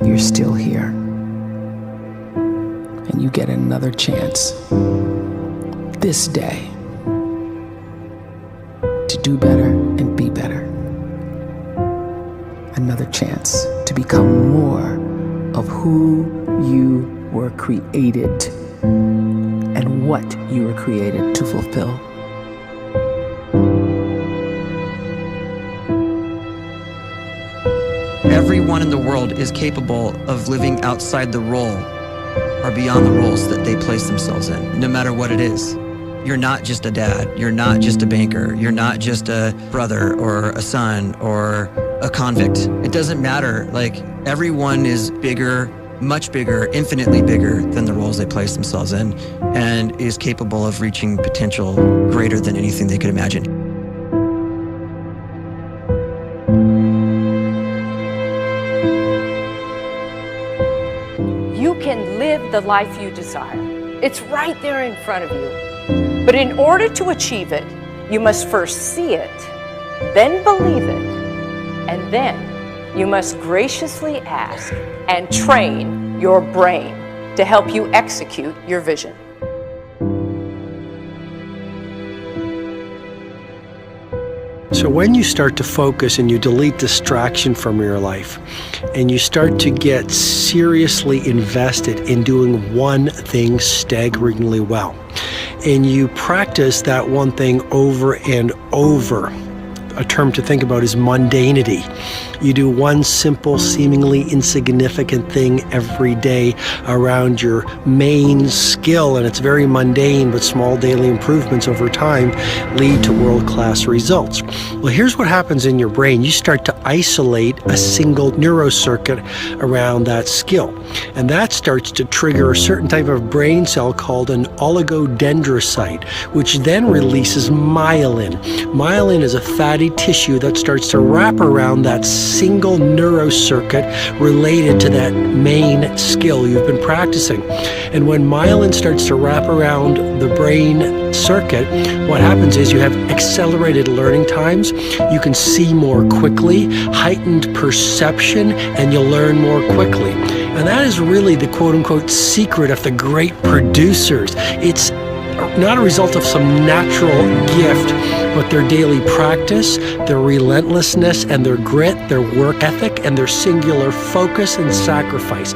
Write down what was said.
you're still here. And you get another chance this day to do better and be better. Another chance to become more of who you were created and what you were created to fulfill. Everyone in the world is capable of living outside the role or beyond the roles that they place themselves in, no matter what it is. You're not just a dad, you're not just a banker, you're not just a brother or a son or a convict. It doesn't matter. Like, everyone is bigger, much bigger, infinitely bigger than the roles they place themselves in, and is capable of reaching potential greater than anything they could imagine. You can live the life you desire. It's right there in front of you. But in order to achieve it, you must first see it, then believe it, and then you must graciously ask and train your brain to help you execute your vision. So when you start to focus and you delete distraction from your life, and you start to get seriously invested in doing one thing staggeringly well, and you practice that one thing over and over, a term to think about is mundanity. You do one simple, seemingly insignificant thing every day around your main skill, and it's very mundane, but small daily improvements over time lead to world-class results. Well, here's what happens in your brain. You start to isolate a single neurocircuit around that skill, and that starts to trigger a certain type of brain cell called an oligodendrocyte, which then releases myelin. Myelin is a fatty tissue that starts to wrap around that single neurocircuit related to that main skill you've been practicing. And when myelin starts to wrap around the brain circuit, what happens is you have accelerated learning times, you can see more quickly, heightened perception, and you'll learn more quickly. And that is really the quote-unquote secret of the great producers. It's not a result of some natural gift, but their daily practice, their relentlessness and their grit, their work ethic, and their singular focus and sacrifice.